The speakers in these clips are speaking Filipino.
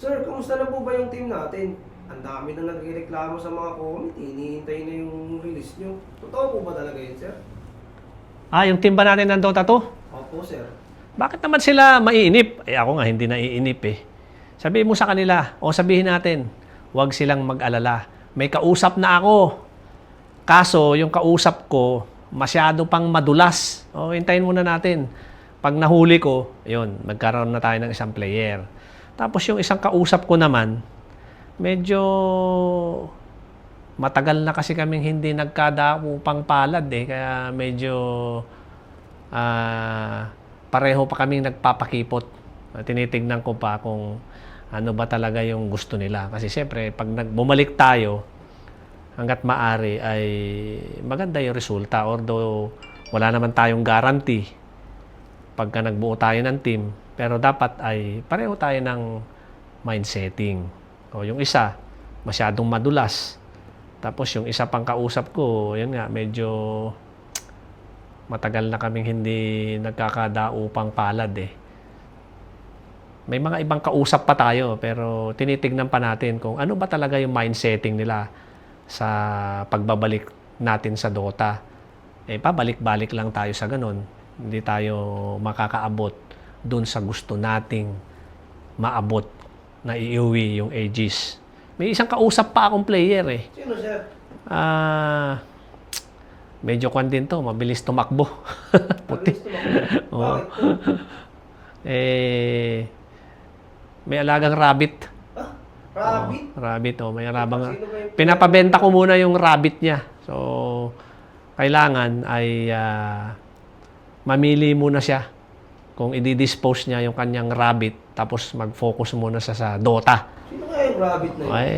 Sir, kumusta na po ba yung team natin? Ang dami na nagreklamo sa mga comment, hinihintay na yung release nyo. Totoo po ba talaga yun, sir? Ah, yung team ba natin ng Dota 2? Opo, sir. Bakit naman sila maiinip? Eh ako nga hindi naiinip eh. Sabihin mo sa kanila o sabihin natin, huwag silang mag-alala. May kausap na ako. Kaso yung kausap ko masyado pang madulas. O hintayin muna natin. Pag nahuli ko, yun, magkaroon na tayo ng isang player. Tapos yung isang kausap ko naman, medyo matagal na kasi kaming hindi nagkadaupang palad eh. Kaya medyo pareho pa kaming nagpapakipot. Tinitignan ko pa kung ano ba talaga yung gusto nila. Kasi siyempre, pag bumalik tayo, hanggat maari ay maganda yung resulta. Although wala naman tayong guarantee pagka nagbuo tayo ng team. Pero dapat ay pareho tayo ng mindsetting. O yung isa, masyadong madulas. Tapos yung isa pang kausap ko, yun nga, medyo matagal na kaming hindi nagkakadaupang palad eh. May mga ibang kausap pa tayo, pero tinitignan pa natin kung ano ba talaga yung mindsetting nila sa pagbabalik natin sa Dota. Eh, pabalik-balik lang tayo sa ganun. Hindi tayo makakaabot dun sa gusto nating maabot na iuwi yung Aegis. May isang kausap pa akong player eh. Sino, sir? Medyo kwan din to, mabilis tumakbo. Puti. Oh. Bakit po? Eh, may alagang rabbit. Ah, rabbit? Rabbit, oh. May alabang. Sino ba yung- Pinapabenta ko muna yung rabbit niya. So, kailangan ay mamili muna siya kung i-dispose niya yung kanyang rabbit tapos mag-focus muna sa Dota. Sino kaya yung rabbit na yun? Ay,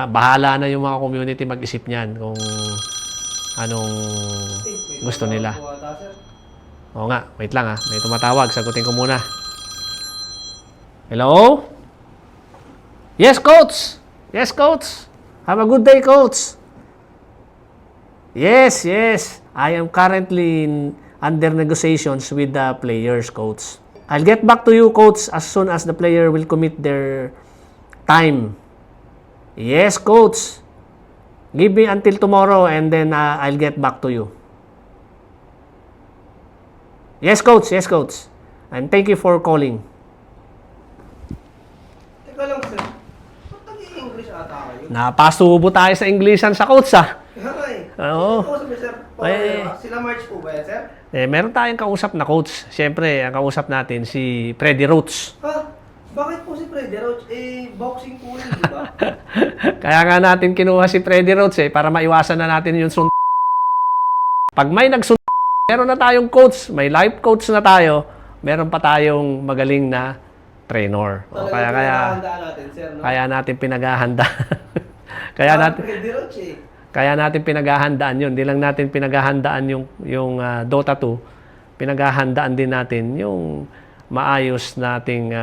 bahala na yung mga community mag-isip niyan kung anong May gusto nila. tumawag po ata, sir. Oo nga, wait lang ha. May tumatawag. Sagutin ko muna. Hello? Yes, coach! Yes, coach! Have a good day, coach! Yes, yes. I am currently under negotiations with the players, coach. I'll get back to you, coach, as soon as the player will commit their time. Yes, coach. Give me until tomorrow and then I'll get back to you. Yes, coach. Yes, coach. And thank you for calling. Teka lang, sir. Ba't nag-i-English ata kayo? Napasubo tayo sa Englishan sa coach, ah. Kaya nga eh. Oo. Sino kausap niyo, sir? Eh. Sila March po ba yan, sir? Eh, meron tayong kausap na coach. Siyempre, ang kausap natin si Freddy Roots. Ha? Bakit po si Freddy Roach? Eh, boxing po yun, di ba? Kaya nga natin kinuha si Freddy Roots eh, para maiwasan na natin yung Pag may meron na tayong coach, may life coach na tayo, meron pa tayong magaling na trainer. O, Talagang pinaghahandaan natin, sir, no? kaya natin pinaghahanda. kaya natin Freddy Roach eh. Kaya natin pinaghahandaan yun. Hindi lang natin pinaghahandaan yung Dota 2. Pinaghahandaan din natin yung maayos nating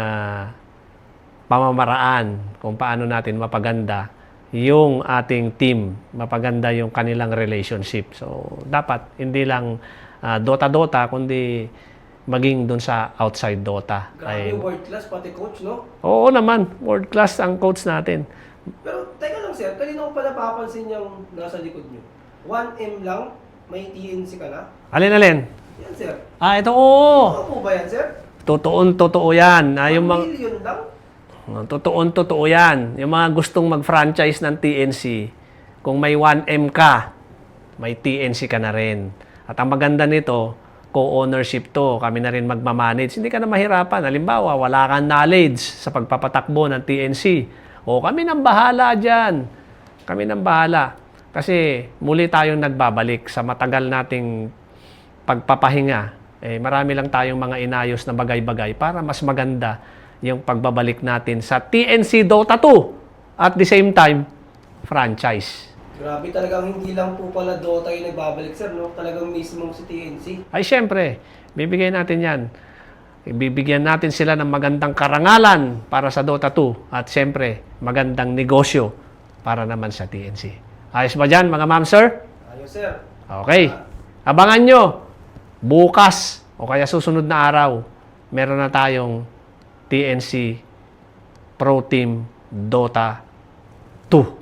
pamamaraan kung paano natin mapaganda yung ating team. Mapaganda yung kanilang relationship. So, dapat hindi lang Dota-Dota, kundi maging dun sa outside Dota. Grabe yung world class, pati coach, no? Oo naman. World class ang coach natin. Pero, teka lang, sir. Kanina ko pa napapansin yung nasa likod nyo. 1M lang, may TNC ka na. Alin-alin? Yan, sir. Ito oo. Ano po ba yan, sir? Totoo yan. 1 Yung mga million lang? Totoo yan. Yung mga gustong mag-franchise ng TNC, kung may 1M ka, may TNC ka na rin. At ang maganda nito, co-ownership to. Kami na rin magmamanage. Hindi ka na mahirapan. Halimbawa, wala kang knowledge sa pagpapatakbo ng TNC. O kami nang bahala dyan. Kami nang bahala. Kasi muli tayong nagbabalik sa matagal nating pagpapahinga. Eh, marami lang tayong mga inayos na bagay-bagay para mas maganda yung pagbabalik natin sa TNC Dota 2. At the same time, franchise. Grabe talagang hindi lang po pala Dota yung nagbabalik, sir, no? Talagang mismong si TNC. Ay, syempre, bibigyan natin yan. Ibibigyan natin sila ng magandang karangalan para sa Dota 2 at syempre, magandang negosyo para naman sa TNC. Ayos ba dyan, mga ma'am, sir? Ayos, sir. Okay. Abangan nyo, bukas o kaya susunod na araw, meron na tayong TNC Pro Team Dota 2.